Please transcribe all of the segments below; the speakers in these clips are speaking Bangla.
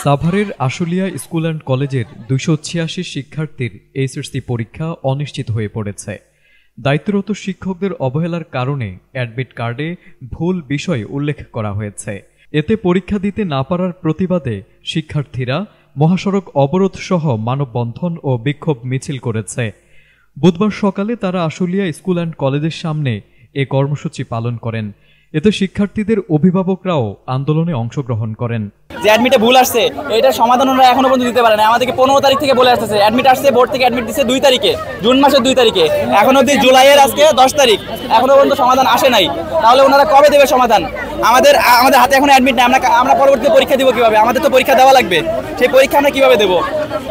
সাভারের আশুলিয়া স্কুল অ্যান্ড কলেজের 286 শিক্ষার্থীর এইচএসসি পরীক্ষা অনিশ্চিত হয়ে পড়েছে। দায়িত্বরত শিক্ষকদের অবহেলার কারণে অ্যাডমিট কার্ডে ভুল বিষয় উল্লেখ করা হয়েছে। এতে পরীক্ষা দিতে না পারার প্রতিবাদে শিক্ষার্থীরা মহাসড়ক অবরোধ সহ মানববন্ধন ও বিক্ষোভ মিছিল করেছে। বুধবার সকালে তারা আশুলিয়া স্কুল অ্যান্ড কলেজের সামনে এ কর্মসূচি পালন করেন। এতে শিক্ষার্থীদের অভিভাবকরাও আন্দোলনে অংশগ্রহণ করেন। যে অ্যাডমিটে ভুল আসছে এটার সমাধান ওরা এখনো পর্যন্ত দিতে পারে না। আমাদেরকে 15 তারিখ থেকে বলে আসতেছে অ্যাডমিট আসছে, বোর্ড থেকে অ্যাডমিট দিচ্ছে 2 তারিখে, জুন মাসের 2 তারিখে, এখন অবধি জুলাইয়ের আজকে 10 তারিখ, এখনো পর্যন্ত সমাধান আসে নাই। তাহলে ওনারা কবে দেবে সমাধান? আমাদের হাতে এখন অ্যাডমিট নেই, আমরা পরবর্তীতে পরীক্ষা দিব কিভাবে? আমাদের তো পরীক্ষা দেওয়া লাগবে, সেই পরীক্ষা আমরা কিভাবে দেবো?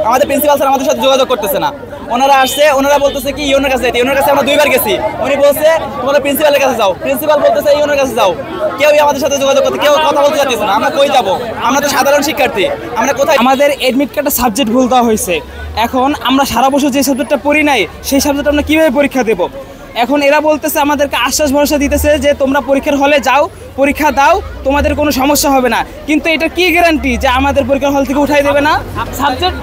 আমাদের প্রিন্সিপাল স্যার আমাদের সাথে যোগাযোগ করতেছে না। ওনারা আসছে, ওনারা বলতেছে কি ইউনোর কাছে, ইউনোর কাছে আমরা 2 বার গেছি, উনি বলছে তোমরা প্রিন্সিপালের কাছে যাও, প্রিন্সিপাল বলতেছে ইউনোর কাছে যাও। কেউই আমাদের সাথে যোগাযোগ করতে, কেউ কথা বলতে চাইতেছে না। আমরা কই যাবো? আমরা তো সাধারণ শিক্ষার্থী, আমরা কোথায়? আমাদের এডমিট কার্ডে সাবজেক্ট ভুল দেওয়া হয়েছে। এখন আমরা সারা বছর যে সাবজেক্টটা পড়ি নাই সেই সাবজেক্ট আমরা কিভাবে পরীক্ষা দেব? এখন এরা বলতেছে, আমাদেরকে আশ্বাস ভরসা দিতেছে যে তোমরা পরীক্ষার হলে যাও, পরীক্ষা দাও, তোমাদের কোনো সমস্যা হবে না। কিন্তু এটা কি গ্যারান্টি যে আমাদের পরীক্ষার হল থেকে উঠাই দেবে না? সাবজেক্ট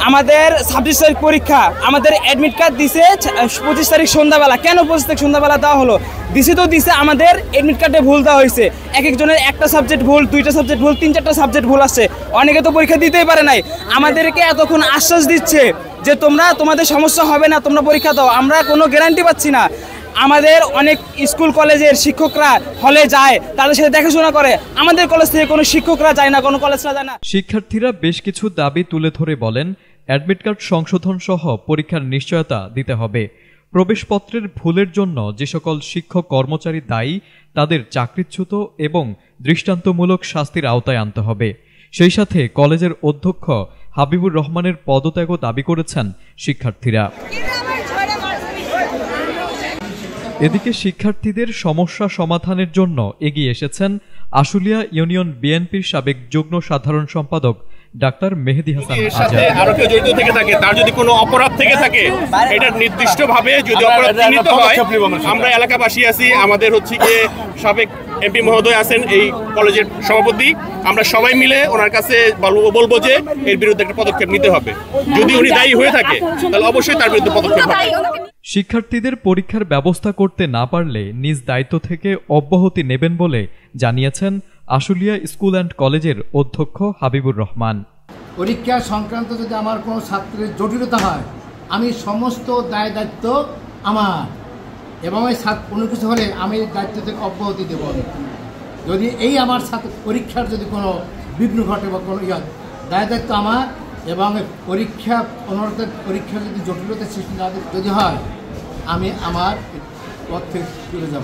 আমাদের 26 তারিখ পরীক্ষা, আমাদের অ্যাডমিট কার্ড দিছে 25 তারিখ সন্ধ্যাবেলা। কেন 25 তারিখ সন্ধ্যাবেলা দেওয়া হলো? দিছে তো দিছে, আমাদের অ্যাডমিট কার্ডে ভুল দেওয়া হয়েছে। এক একজনের একটা সাবজেক্ট ভুল, 2টা সাবজেক্ট ভুল, 3-4টা সাবজেক্ট ভুল আসছে। অনেকে তো পরীক্ষা দিতেই পারে নাই। আমাদেরকে এতক্ষণ আশ্বাস দিচ্ছে যে তোমাদের সমস্যা হবে না, তোমরা পরীক্ষা দাও। আমরা কোনো গ্যারান্টি পাচ্ছি না। আমাদের অনেক স্কুল কলেজের শিক্ষকরা হলে যায়, তাদের সাথে দেখাশোনা করে। আমাদের কলেজ থেকে কোনো শিক্ষকরা যায় না, কোনো কলেজরা যায় না। শিক্ষার্থীরা বেশ কিছু দাবি তুলে ধরে বলেন, অ্যাডমিট কার্ড সংশোধন সহ পরীক্ষার নিশ্চয়তা দিতে হবে। প্রবেশপত্রের ভুলের জন্য যে সকল শিক্ষক কর্মচারী দায়ী তাদের চাকরিচ্যুত এবং দৃষ্টান্তমূলক শাস্তির আওতায় আনতে হবে। সেই সাথে কলেজের অধ্যক্ষ হাবিবুর রহমানের পদত্যাগও দাবি করেছেন শিক্ষার্থীরা। এদিকে শিক্ষার্থীদের সমস্যা সমাধানের জন্য এগিয়ে এসেছেন আশুলিয়া ইউনিয়ন বিএনপির সাবেক যুগ্ম সাধারণ সম্পাদক ডাক্তার মেহেদি হাসান আজাদ। আরো কেউ জড়িত থেকে থাকে, তার যদি কোনো অপরাধ থেকে থাকে, এটা নির্দিষ্টভাবে যদি অপরাধ চিহ্নিত হয়, আমরা এলাকাবাসী আছি, আমাদের হচ্ছে গিয়ে সাবেক এমপি মহোদয় আছেন এই কলেজের সভাপতি, আমরা সবাই মিলে ওনার কাছে বলবো যে এর বিরুদ্ধে একটা পদক্ষেপ নিতে হবে। যদি উনি দায়ী হয়ে থাকে তাহলে অবশ্যই তার বিরুদ্ধে পদক্ষেপ হবে। শিক্ষার্থীদের পরীক্ষার ব্যবস্থা করতে না পারলে নিজ দায়িত্ব থেকে অব্যাহতি নেবেন বলে জানিয়েছেন আশুলিয়া স্কুল অ্যান্ড কলেজের অধ্যক্ষ হাবিবুর রহমান। পরীক্ষা সংক্রান্ত যদি আমার কোনো ছাত্রের জটিলতা হয়, আমি সমস্ত দায় দায়িত্ব আমার, এবং এই কোনো কিছু হলে আমি দায়িত্ব থেকে অব্যাহতি দেব। যদি এই আমার ছাত্র পরীক্ষার যদি কোনো বিঘ্ন ঘটে বা কোনো দায় দায়িত্ব আমার, এবং পরীক্ষা পরীক্ষার যদি জটিলতার সৃষ্টি যদি হয়, আমি আমার পথ থেকে চলে যাব।